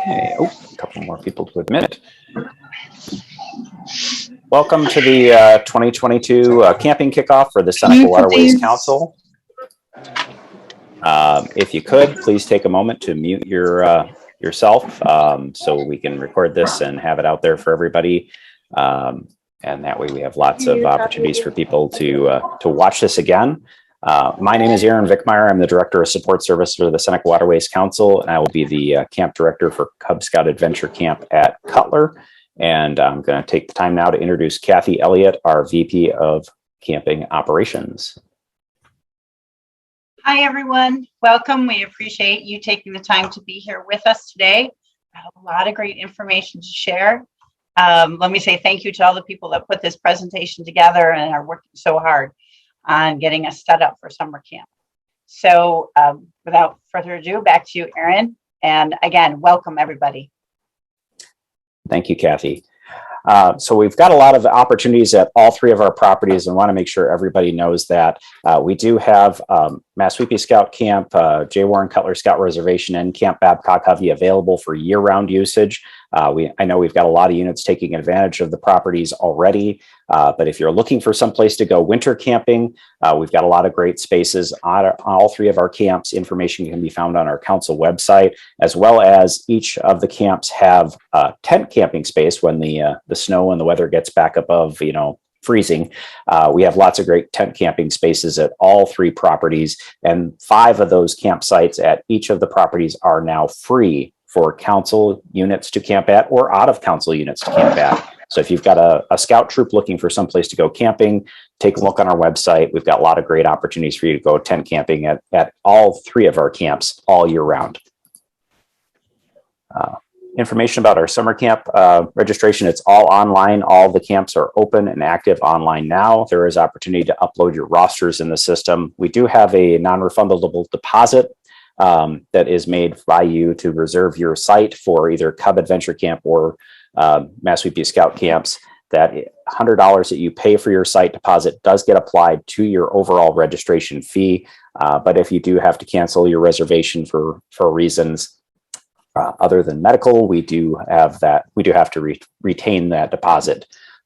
Okay, oh, a couple more people to admit. Welcome to the 2022 camping kickoff for the Seneca Waterways Council. If you could, please take a moment to mute yourself so we can record this and have it out there for everybody. And that way we have lots of opportunities for people to watch this again. My name is Aaron Vickmeyer. I'm the Director of Support Service for the Seneca Waterways Council, and I will be the Camp Director for Cub Scout Adventure Camp at Cutler. And I'm going to take the time now to introduce Kathy Elliott, our VP of Camping Operations. Hi, everyone. Welcome. We appreciate you taking the time to be here with us today. I have a lot of great information to share. Let me say thank you to all the people that put this presentation together and are working so hard on getting us set up for summer camp. So without further ado, back to you, Aaron. And again, welcome everybody. Thank you, Kathy. So we've got a lot of opportunities at all three of our properties and want to make sure everybody knows that we do have Massaweepy Scout Camp, J. Warren Cutler Scout Reservation, and Camp Babcock Hovey available for year-round usage. I know we've got a lot of units taking advantage of the properties already, but if you're looking for some place to go winter camping, we've got a lot of great spaces on all three of our camps. Information can be found on our council website, as well as each of the camps have tent camping space when the snow and the weather gets back above, freezing. We have lots of great tent camping spaces at all three properties, and 5 of those campsites at each of the properties are now free for council units to camp at or out of council units to camp at. So if you've got a scout troop looking for some place to go camping, take a look on our website. We've got a lot of great opportunities for you to go tent camping at all 3 of our camps all year round. Information about our summer camp registration, it's all online. All the camps are open and active online now. There is opportunity to upload your rosters in the system. We do have a non-refundable deposit that is made by you to reserve your site for either Cub Adventure Camp or Massaweepy Scout Camps. That $100 that you pay for your site deposit does get applied to your overall registration fee. But if you do have to cancel your reservation for reasons other than medical, we do have to retain that deposit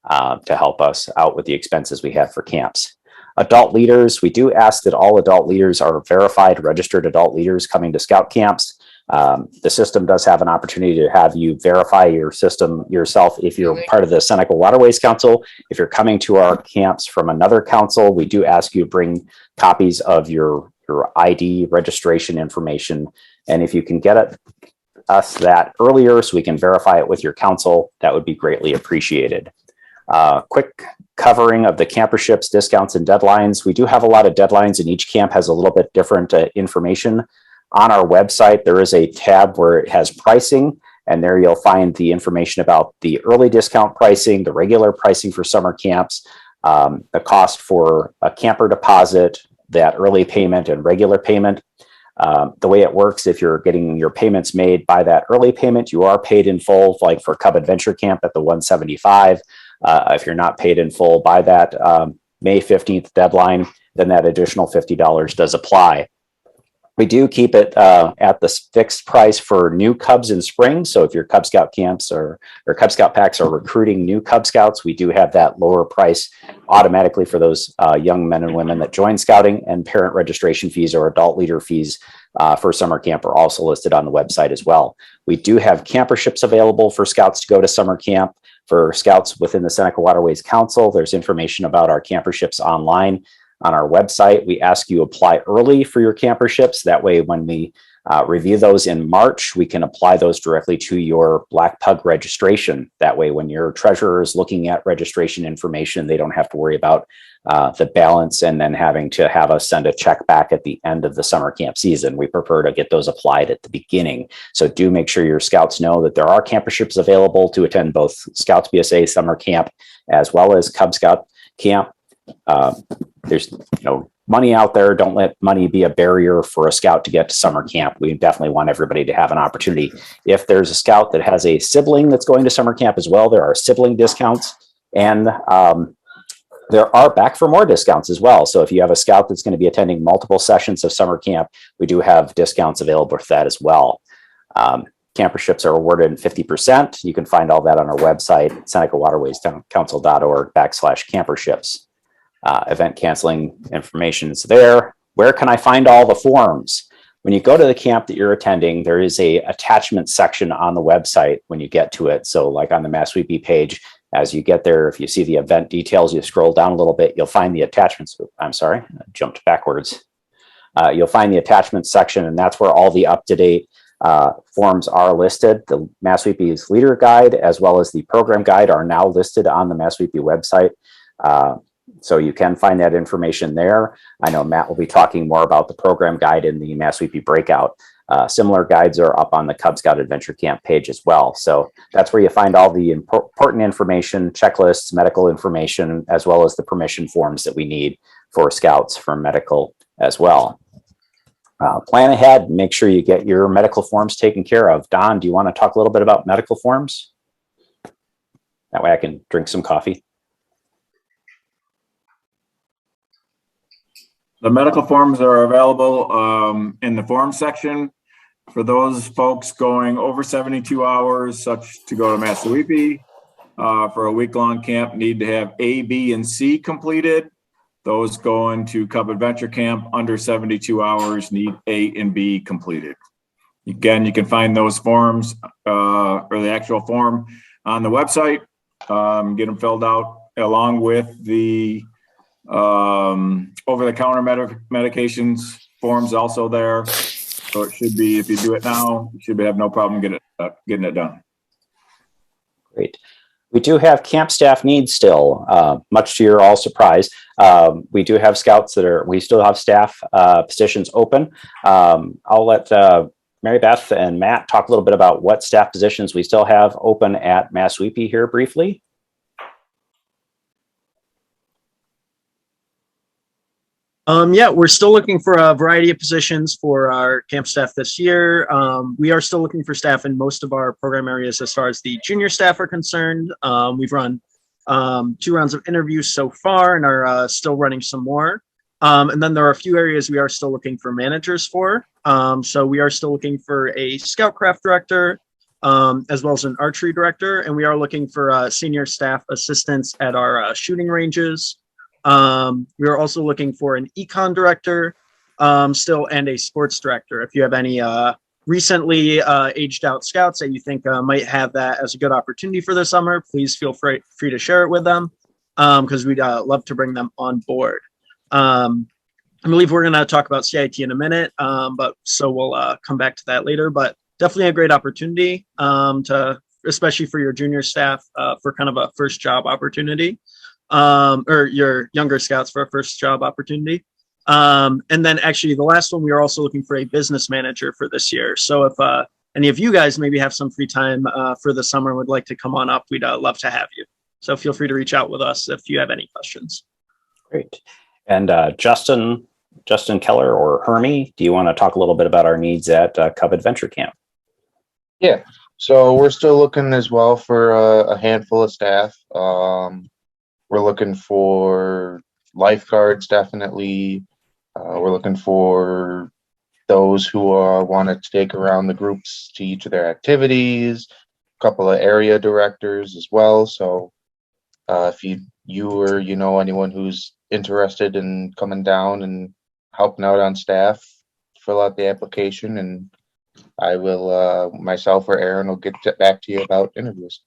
to help us out with the expenses we have for camps. Adult leaders, we do ask that all adult leaders are verified, registered adult leaders coming to scout camps. The system does have an opportunity to have you verify your system yourself if you're part of the Seneca Waterways Council. If you're coming to our camps from another council, we do ask you to bring copies of your ID registration information. And if you can get us that earlier so we can verify it with your council, that would be greatly appreciated. Quick covering of the camperships, discounts, and deadlines. We do have a lot of deadlines, and each camp has a little bit different information. On our website, there is a tab where it has pricing, and there you'll find the information about the early discount pricing, the regular pricing for summer camps, the cost for a camper deposit, that early payment and regular payment. The way it works, if you're getting your payments made by that early payment, you are paid in full, like for Cub Adventure Camp at the $175. If you're not paid in full by that May 15th deadline, then that additional $50 does apply. We do keep it at the fixed price for new Cubs in spring. So if your Cub Scout camps or Cub Scout packs are recruiting new Cub Scouts, we do have that lower price automatically for those young men and women that join scouting, and parent registration fees or adult leader fees for summer camp are also listed on the website as well. We do have camperships available for scouts to go to summer camp. For scouts within the Seneca Waterways Council, there's information about our camperships online on our website. We ask you apply early for your camperships. That way, when we review those in March, we can apply those directly to your Black Pug registration. That way, when your treasurer is looking at registration information, they don't have to worry about the balance and then having to have us send a check back at the end of the summer camp season. We prefer to get those applied at the beginning. So do make sure your scouts know that there are camperships available to attend both Scouts BSA summer camp as well as Cub Scout camp. There's money out there. Don't let money be a barrier for a scout to get to summer camp. We definitely want everybody to have an opportunity. If there's a scout that has a sibling that's going to summer camp as well, there are sibling discounts, and there are back for more discounts as well. So if you have a scout that's going to be attending multiple sessions of summer camp, we do have discounts available for that as well. camperships are awarded 50%. You can find all that on our website, senecawaterwayscouncil.org/camperships. Event canceling information is there. Where can I find all the forms? When you go to the camp that you're attending, there is a attachment section on the website when you get to it. So like on the Massaweepy page, as you get there, if you see the event details, you scroll down a little bit, you'll find the attachments. I'm sorry, I jumped backwards. You'll find the attachment section, and that's where all the up-to-date forms are listed. The Massaweepy's leader guide, as well as the program guide, are now listed on the Massaweepy website. So you can find that information there. I know Matt will be talking more about the program guide in the Massaweepy Breakout. Similar guides are up on the Cub Scout Adventure Camp page as well. So that's where you find all the important information, checklists, medical information, as well as the permission forms that we need for scouts for medical as well. Plan ahead, make sure you get your medical forms taken care of. Don, do you want to talk a little bit about medical forms? That way I can drink some coffee. The medical forms are available in the form section for those folks going over 72 hours, such to go to Massaweepy for a week-long camp, need to have A, B, and C completed. Those going to Cub Adventure Camp under 72 hours need A and B completed. Again, you can find those forms or the actual form on the website. Get them filled out along with the over-the-counter medications forms also there. So it should be, if you do it now, you should have no problem getting it done. Great. We do have camp staff needs still, much to your all surprise. We do have scouts we still have staff positions open. I'll let Mary Beth and Matt talk a little bit about what staff positions we still have open at Massaweepy here briefly. Yeah, we're still looking for a variety of positions for our camp staff this year. We are still looking for staff in most of our program areas as far as the junior staff are concerned. We've run 2 rounds of interviews so far and are still running some more. And then there are a few areas we are still looking for managers for. So we are still looking for a scoutcraft director, as well as an archery director. And we are looking for senior staff assistants at our shooting ranges. We are also looking for an econ director still and a sports director. If you have any recently aged out scouts that you think might have that as a good opportunity for the summer, please feel free to share it with them because we'd love to bring them on board. I believe we're going to talk about CIT in a minute, but so we'll come back to that later. But definitely a great opportunity especially for your junior staff for kind of a first job opportunity. Or your younger scouts for a first job opportunity. And then actually the last one, we are also looking for a business manager for this year. So if any of you guys maybe have some free time for the summer and would like to come on up, we'd love to have you. So feel free to reach out with us if you have any questions. Great. And Justin Keller or Hermie, do you want to talk a little bit about our needs at Cub Adventure Camp? Yeah, so we're still looking as well for a handful of staff. We're looking for lifeguards, definitely. We're looking for those who want to take around the groups to each of their activities, a couple of area directors as well. So if you or you know anyone who's interested in coming down and helping out on staff, fill out the application, and I will, myself or Aaron will get back to you about interviews.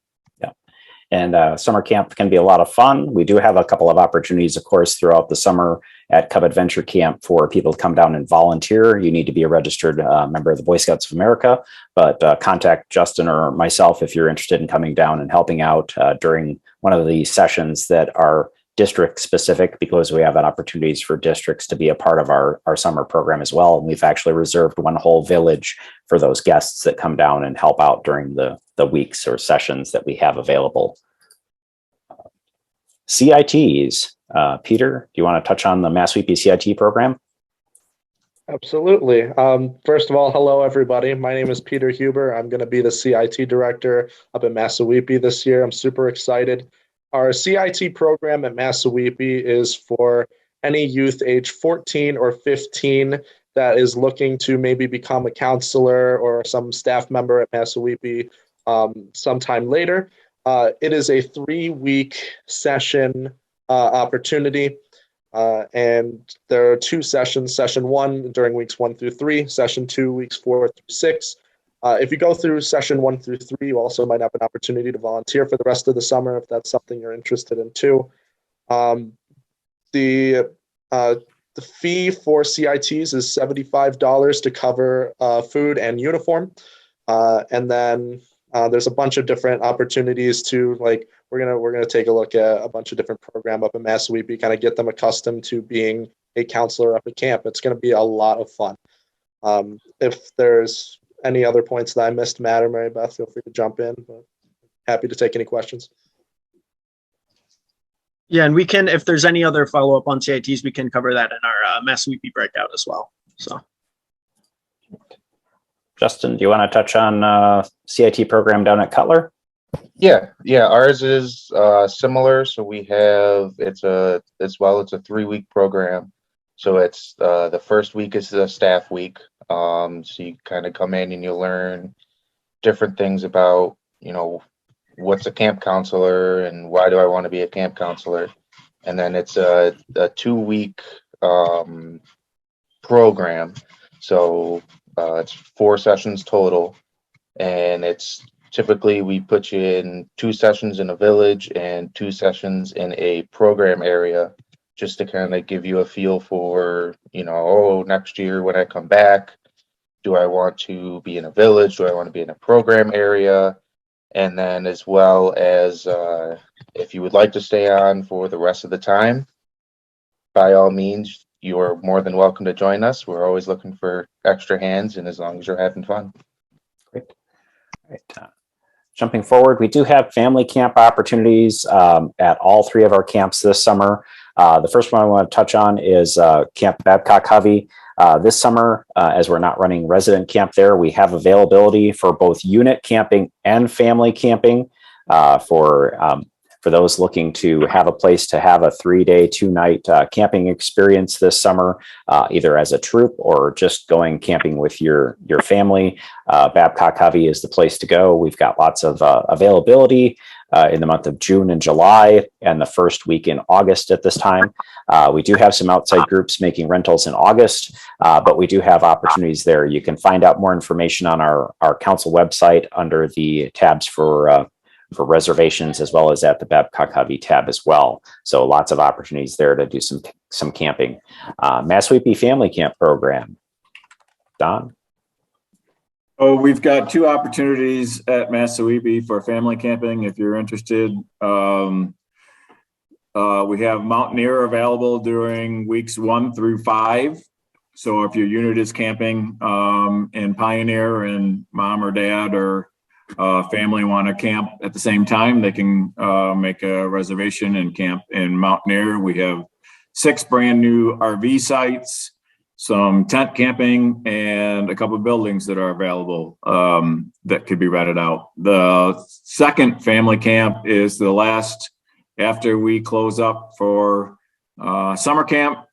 And summer camp can be a lot of fun. We do have a couple of opportunities, of course, throughout the summer at Cub Adventure Camp for people to come down and volunteer. You need to be a registered member of the Boy Scouts of America, but contact Justin or myself if you're interested in coming down and helping out during one of the sessions that are district specific, because we have opportunities for districts to be a part of our summer program as well. And we've actually reserved one whole village for those guests that come down and help out during the weeks or sessions that we have available. CITs, Peter, do you want to touch on the Massaweepy CIT program? Absolutely. First of all, hello, everybody. My name is Peter Huber. I'm going to be the CIT director up at Massaweepy this year. I'm super excited. Our CIT program at Massaweepy is for any youth age 14 or 15 that is looking to maybe become a counselor or some staff member at Massaweepy sometime later. It is a 3-week session opportunity. And there are 2 sessions, session 1 during weeks 1 through 3, session 2, weeks 4 through 6. If you go through session 1 through 3, you also might have an opportunity to volunteer for the rest of the summer if that's something you're interested in too. The fee for CITs is $75 to cover food and uniform. And then there's a bunch of different opportunities to, like, we're gonna take a look at a bunch of different program up in Massaweepy, kind of get them accustomed to being a counselor up at camp. It's going to be a lot of fun. If there's any other points that I missed, Matt or Mary Beth, feel free to jump in. But happy to take any questions. Yeah, and we can, if there's any other follow-up on CITs, we can cover that in our Massaweepy breakout as well. So, Justin, do you want to touch on CIT program down at Cutler? Yeah, ours is similar. So we have it's a 3-week program. So it's the first week is the staff week. So you kind of come in and you learn different things about, what's a camp counselor and why do I want to be a camp counselor. And then it's a 2-week program. So it's 4 sessions total, and it's typically we put you in 2 sessions in a village and 2 sessions in a program area, just to kind of give you a feel for, next year when I come back, do I want to be in a village? Do I want to be in a program area? And then as well as if you would like to stay on for the rest of the time, by all means, you're more than welcome to join us. We're always looking for extra hands, and as long as you're having fun. Great. Right. Jumping forward, we do have family camp opportunities at all 3 of our camps this summer. The first one I want to touch on is Camp Babcock-Hovey. This summer, as we're not running resident camp there, we have availability for both unit camping and family camping for those looking to have a place to have a 3-day, 2-night camping experience this summer, either as a troop or just going camping with your family. Babcock-Hovey is the place to go. We've got lots of availability in the month of June and July and the first week in August at this time. We do have some outside groups making rentals in August, but we do have opportunities there. You can find out more information on our council website under the tabs for reservations, as well as at the Babcock-Hovey tab as well. So lots of opportunities there to do some camping. Massaweepy Family Camp Program. Don? Oh, we've got 2 opportunities at Massaweepy for family camping if you're interested. We have Mountaineer available during weeks 1 through 5. So if your unit is camping in Pioneer and mom or dad or family want to camp at the same time, they can make a reservation and camp in Mountaineer. We have 6 brand new RV sites, some tent camping, and a couple of buildings that are available that could be rented out. The second family camp is the last after we close up for summer camp.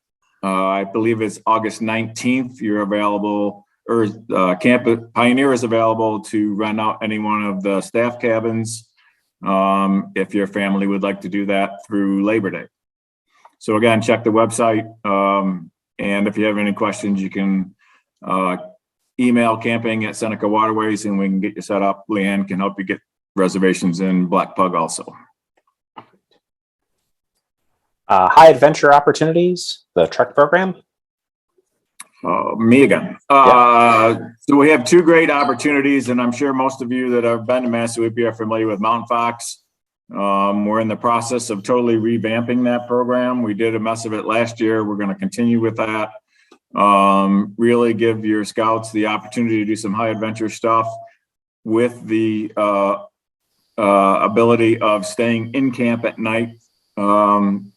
I believe it's August 19th. You're available, or Camp Pioneer is available to rent out any one of the staff cabins if your family would like to do that through Labor Day. So again, check the website. And if you have any questions, you can email camping at Seneca Waterways and we can get you set up. Leanne can help you get reservations in Black Pug also. High adventure opportunities, the Trek program. Me again. So we have 2 great opportunities, and I'm sure most of you that have been to Massaweepy are familiar with Mountain Fox. We're in the process of totally revamping that program. We did a mess of it last year. We're going to continue with that. Really give your scouts the opportunity to do some high adventure stuff with the ability of staying in camp at night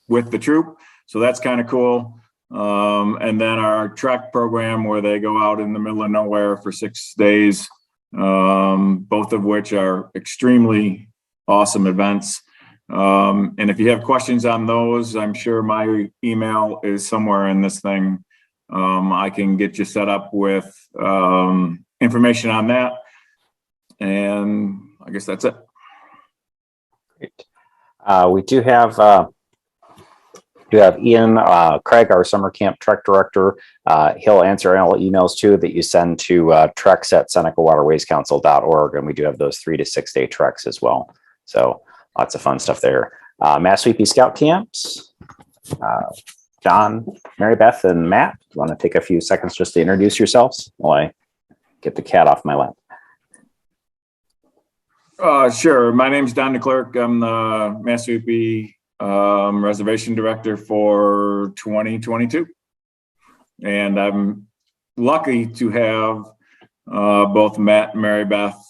with the troop. So that's kind of cool. And then our Trek program where they go out in the middle of nowhere for 6 days, both of which are extremely awesome events. And if you have questions on those, I'm sure my email is somewhere in this thing. I can get you set up with information on that. And I guess that's it. Great. We do have Ian Craig, our summer camp trek director. He'll answer all emails too that you send to treks at senecawaterwayscouncil.org. And we do have those 3 to 6 day treks as well. So lots of fun stuff there. Massaweepy Scout Camps. John, Mary Beth, and Matt, do you want to take a few seconds just to introduce yourselves while I get the cat off my lap? Sure. My name is Don DeClerc. I'm the Massaweepy reservation director for 2022. And I'm lucky to have both Matt and Mary Beth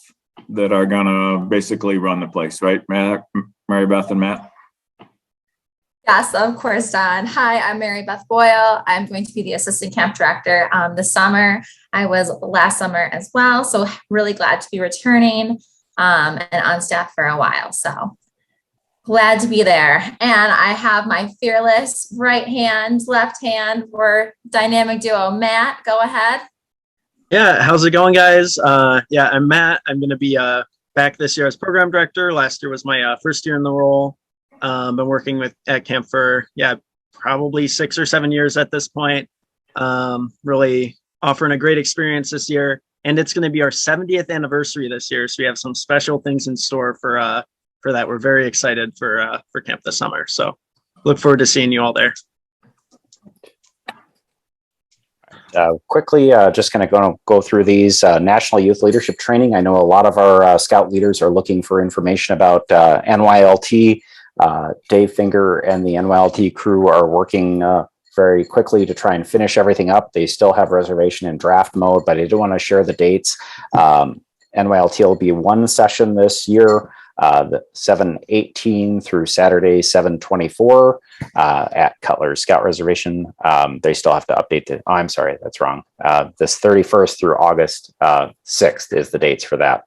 that are gonna basically run the place, right? Mary Beth and Matt? Yes, of course, Don. Hi, I'm Mary Beth Boyle. I'm going to be the assistant camp director this summer. I was last summer as well, so really glad to be returning and on staff for a while. So glad to be there. And I have my fearless right hand, left hand for dynamic duo. Matt, go ahead. Yeah, how's it going, guys? Yeah, I'm Matt. I'm going to be back this year as program director. Last year was my first year in the role. Been working at camp for, probably 6 or 7 years at this point. Really offering a great experience this year. And it's going to be our 70th anniversary this year. So we have some special things in store for that. We're very excited for camp this summer. So look forward to seeing you all there. Quickly, just going to go through these National Youth Leadership Training. I know a lot of our Scout leaders are looking for information about NYLT. Dave Finger and the NYLT crew are working very quickly to try and finish everything up. They still have reservation in draft mode, but I do want to share the dates. NYLT will be one session this year, the 7/18 through Saturday 7/24 at Cutler's Scout Reservation. They still have to update it. Oh, I'm sorry, that's wrong. This 31st through August 6th is the dates for that.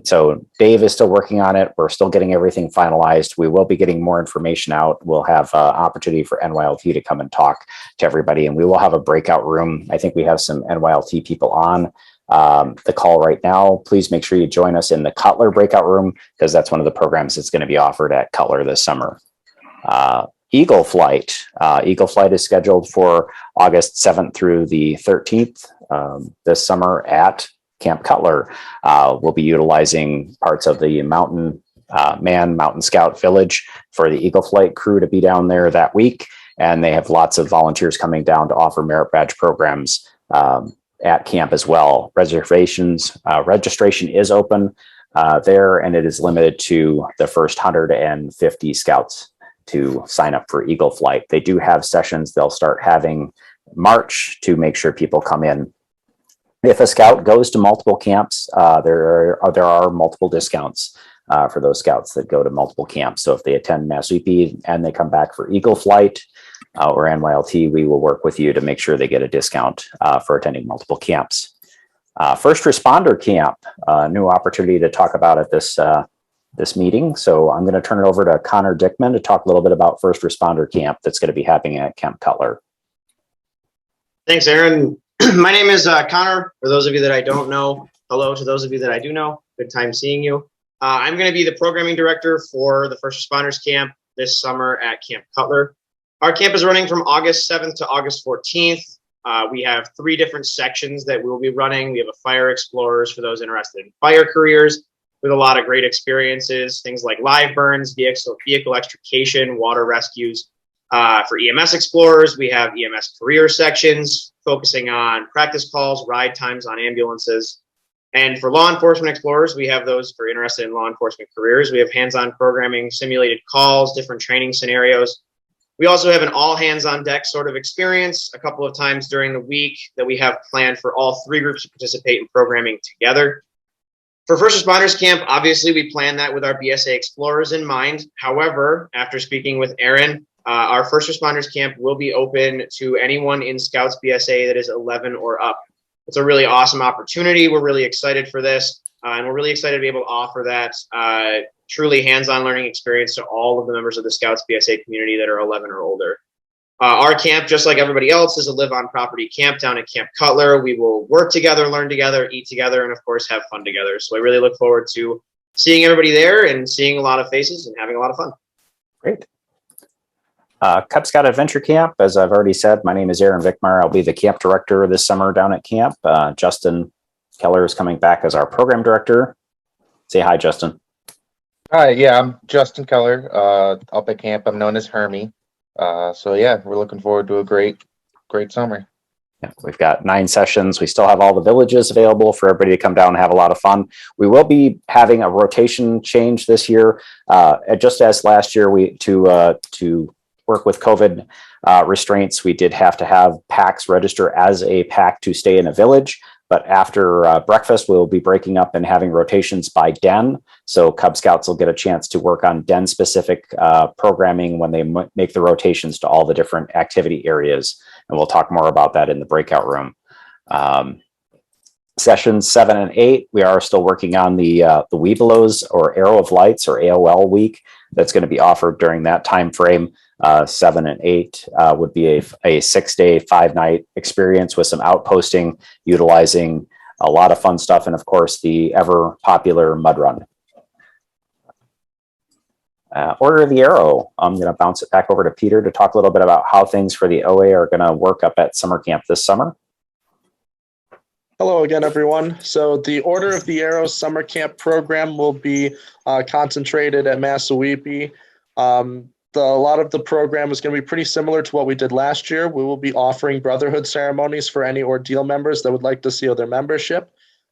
So Dave is still working on it. We're still getting everything finalized. We will be getting more information out. We'll have opportunity for NYLT to come and talk to everybody, and we will have a breakout room. I think we have some NYLT people on the call right now. Please make sure you join us in the Cutler breakout room, because that's one of the programs that's going to be offered at Cutler this summer. Eagle Flight. Eagle Flight is scheduled for August 7th through the 13th this summer at Camp Cutler. We'll be utilizing parts of the Mountain Scout Village for the Eagle Flight crew to be down there that week. And they have lots of volunteers coming down to offer merit badge programs at camp as well. Registration is open there, and it is limited to the first 150 scouts to sign up for Eagle Flight. They do have sessions they'll start having March to make sure people come in. If a scout goes to multiple camps, there are multiple discounts for those scouts that go to multiple camps. So if they attend Massaweepy and they come back for Eagle Flight or NYLT, we will work with you to make sure they get a discount for attending multiple camps. First Responder Camp, a new opportunity to talk about at this meeting. So I'm going to turn it over to Connor Dickman to talk a little bit about First Responder Camp that's going to be happening at Camp Cutler. Thanks, Aaron. My name is Connor. For those of you that I don't know, hello to those of you that I do know. Good time seeing you. I'm going to be the programming director for the First Responders Camp this summer at Camp Cutler. Our camp is running from August 7th to August 14th. We have 3 different sections that we'll be running. We have a Fire Explorers for those interested in fire careers, with a lot of great experiences, things like live burns, vehicle extrication, water rescues. For EMS Explorers, we have EMS career sections focusing on practice calls, ride times on ambulances. And for Law Enforcement Explorers, we have those for interested in law enforcement careers. We have hands-on programming, simulated calls, different training scenarios. We also have an all hands on deck sort of experience a couple of times during the week that we have planned for all 3 groups to participate in programming together. For First Responders Camp, obviously we plan that with our BSA Explorers in mind. However, after speaking with Aaron, our First Responders Camp will be open to anyone in Scouts BSA that is 11 or up. It's a really awesome opportunity. We're really excited for this, and we're really excited to be able to offer that truly hands-on learning experience to all of the members of the Scouts BSA community that are 11 or older. Our camp, just like everybody else, is a live on property camp down at Camp Cutler. We will work together, learn together, eat together, and of course have fun together. So I really look forward to seeing everybody there and seeing a lot of faces and having a lot of fun. Great. Cub Scout Adventure Camp, as I've already said, my name is Aaron Vickmeyer. I'll be the camp director this summer down at camp. Justin Keller is coming back as our program director. Say hi, Justin. Hi, yeah, I'm Justin Keller, up at camp. I'm known as Hermie. So yeah, we're looking forward to a great summer. Yeah, we've got 9 sessions. We still have all the villages available for everybody to come down and have a lot of fun. We will be having a rotation change this year. Just as last year, to work with COVID restraints, we did have to have packs register as a pack to stay in a village. But after breakfast, we'll be breaking up and having rotations by den. So Cub Scouts will get a chance to work on den-specific programming when they make the rotations to all the different activity areas. And we'll talk more about that in the breakout room. Sessions 7 and 8, we are still working on the Webelos or Arrow of Lights or AOL week that's going to be offered during that time frame. 7 and 8 would be a 6-day, 5-night experience with some outposting, utilizing a lot of fun stuff, and of course the ever popular mud run. Order of the Arrow, I'm going to bounce it back over to Peter to talk a little bit about how things for the OA are going to work up at summer camp this summer. Hello again, everyone. So the Order of the Arrow summer camp program will be concentrated at Massaweepy. A lot of the program is going to be pretty similar to what we did last year. We will be offering brotherhood ceremonies for any ordeal members that would like to seal their membership.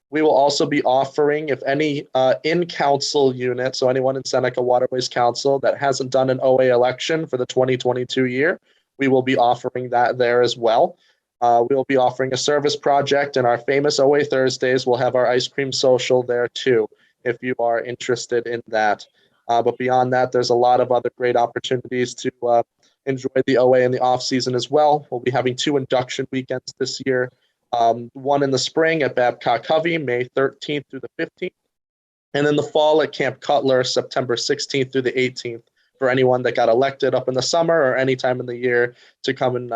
We will also be offering, if any in-council unit, so anyone in Seneca Waterways Council that hasn't done an OA election for the 2022 year, we will be offering that there as well. We will be offering a service project, and our famous OA Thursdays will have our ice cream social there too, if you are interested in that. But beyond that, there's a lot of other great opportunities to enjoy the OA in the off season as well. We'll be having 2 induction weekends this year. One in the spring at Babcock Covey, May 13th through the 15th. And in the fall at Camp Cutler, September 16th through the 18th, for anyone that got elected up in the summer or any time in the year to come and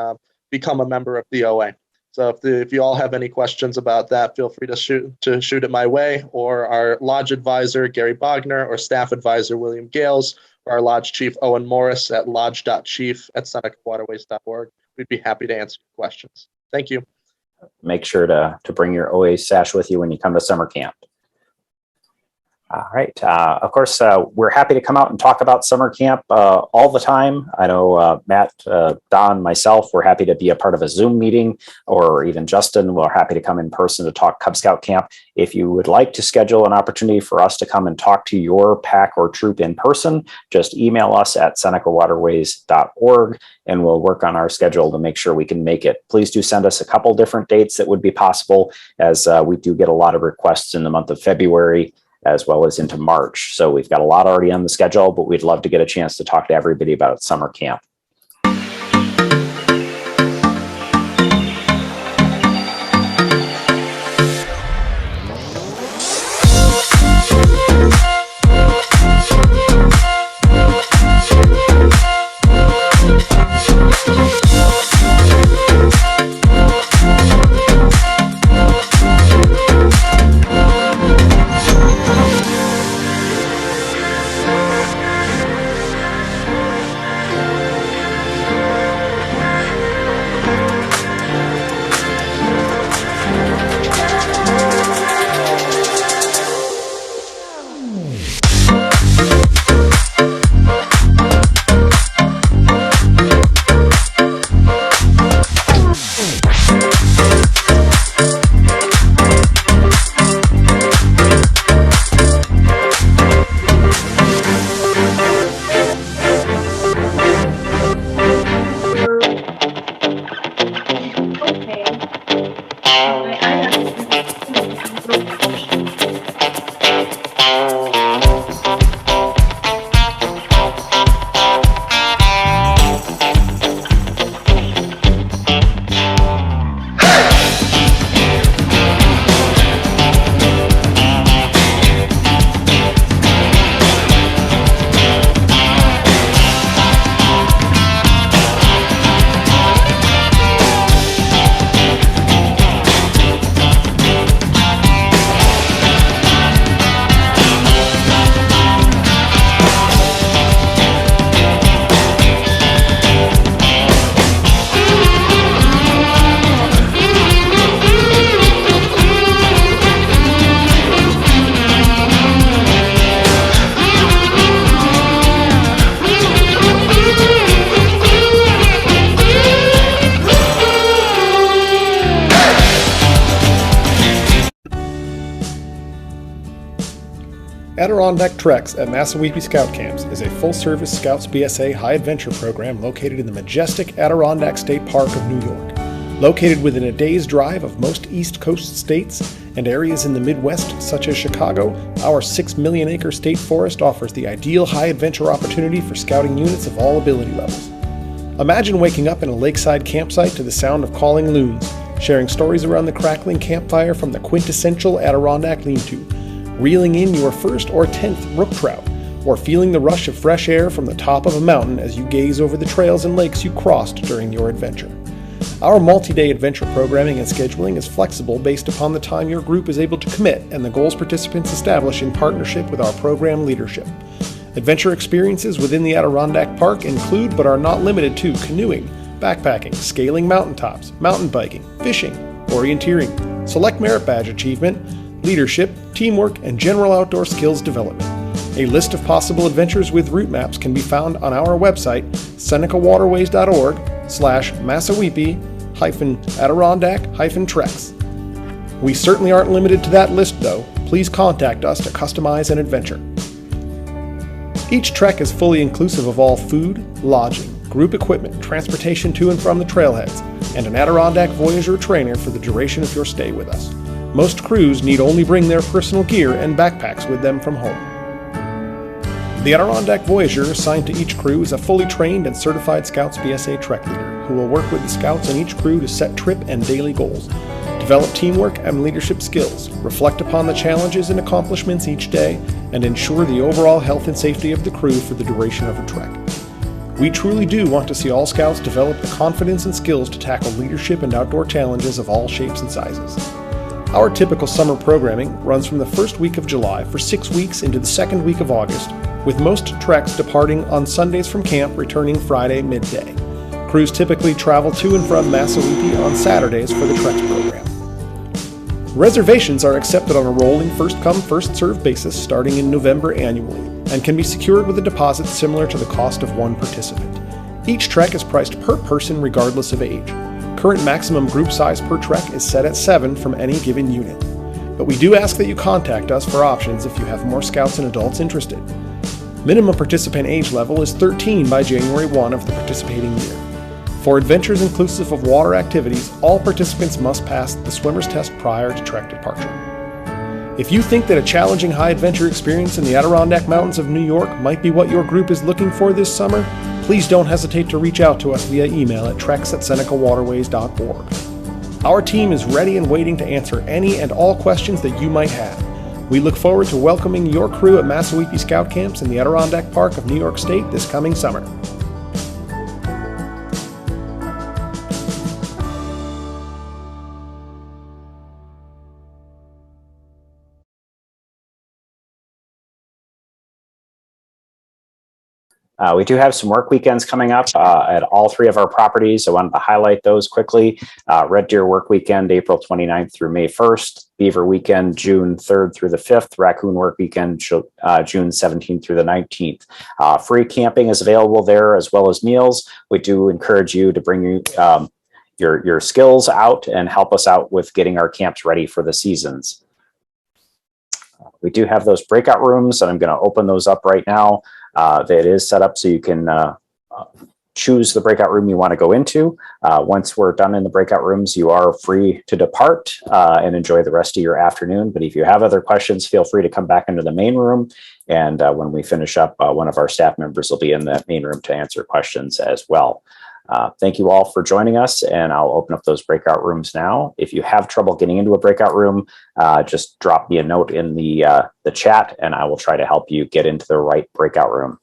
become a member of the OA. So if you all have any questions about that, feel free to shoot it my way, or our lodge advisor, Gary Bogner, or staff advisor, William Gales, or our lodge chief, Owen Morris, at lodge.chief@senecawaterways.org. We'd be happy to answer your questions. Thank you. Make sure to bring your OA sash with you when you come to summer camp. All right. Of course, we're happy to come out and talk about summer camp all the time. I know Matt, Don, myself, we're happy to be a part of a Zoom meeting, or even Justin, we're happy to come in person to talk Cub Scout camp. If you would like to schedule an opportunity for us to come and talk to your pack or troop in person, just email us at senecawaterways.org and we'll work on our schedule to make sure we can make it. Please do send us a couple different dates that would be possible, as we do get a lot of requests in the month of February, as well as into March. So we've got a lot already on the schedule, but we'd love to get a chance to talk to everybody about summer camp. Adirondack Treks at Massaweepy Scout Camps is a full-service Scouts BSA high adventure program located in the majestic Adirondack State Park of New York. Located within a day's drive of most East Coast states and areas in the Midwest, such as Chicago, our 6 million acre state forest offers the ideal high adventure opportunity for scouting units of all ability levels. Imagine waking up in a lakeside campsite to the sound of calling loons, sharing stories around the crackling campfire from the quintessential Adirondack lean-to, reeling in your first or 10th brook trout, or feeling the rush of fresh air from the top of a mountain as you gaze over the trails and lakes you crossed during your adventure. Our multi-day adventure programming and scheduling is flexible based upon the time your group is able to commit and the goals participants establish in partnership with our program leadership. Adventure experiences within the Adirondack Park include but are not limited to canoeing, backpacking, scaling mountaintops, mountain biking, fishing, orienteering, select merit badge achievement, leadership, teamwork, and general outdoor skills development. A list of possible adventures with route maps can be found on our website, senecawaterways.org/Massaweepy-Adirondack-Treks. We certainly aren't limited to that list though. Please contact us to customize an adventure. Each trek is fully inclusive of all food, lodging, group equipment, transportation to and from the trailheads, and an Adirondack Voyager trainer for the duration of your stay with us. Most crews need only bring their personal gear and backpacks with them from home. The Adirondack Voyager assigned to each crew is a fully trained and certified Scouts BSA Trek leader who will work with the Scouts and each crew to set trip and daily goals, develop teamwork and leadership skills, reflect upon the challenges and accomplishments each day, and ensure the overall health and safety of the crew for the duration of a trek. We truly do want to see all Scouts develop the confidence and skills to tackle leadership and outdoor challenges of all shapes and sizes. Our typical summer programming runs from the first week of July for 6 weeks into the second week of August, with most treks departing on Sundays from camp, returning Friday midday. Crews typically travel to and from Massaweepy on Saturdays for the treks program. Reservations are accepted on a rolling first-come, first-served basis starting in November annually, and can be secured with a deposit similar to the cost of one participant. Each trek is priced per person regardless of age. Current maximum group size per trek is set at 7 from any given unit. But we do ask that you contact us for options if you have more Scouts and adults interested. Minimum participant age level is 13 by January 1 of the participating year. For adventures inclusive of water activities, all participants must pass the swimmer's test prior to trek departure. If you think that a challenging high adventure experience in the Adirondack Mountains of New York might be what your group is looking for this summer, please don't hesitate to reach out to us via email at treks@senecawaterways.org. Our team is ready and waiting to answer any and all questions that you might have. We look forward to welcoming your crew at Massaweepy Scout Camps in the Adirondack Park of New York State this coming summer. We do have some work weekends coming up at all 3 of our properties. I wanted to highlight those quickly. Red Deer Work Weekend, April 29th through May 1st. Beaver Weekend, June 3rd through the 5th. Raccoon Work Weekend, June 17th through the 19th. Free camping is available there as well as meals. We do encourage you to bring your skills out and help us out with getting our camps ready for the seasons. We do have those breakout rooms, and I'm going to open those up right now. That is set up so you can choose the breakout room you want to go into. Once we're done in the breakout rooms, you are free to depart and enjoy the rest of your afternoon. But if you have other questions, feel free to come back into the main room. And when we finish up, one of our staff members will be in the main room to answer questions as well. Thank you all for joining us, and I'll open up those breakout rooms now. If you have trouble getting into a breakout room, just drop me a note in the chat, and I will try to help you get into the right breakout room.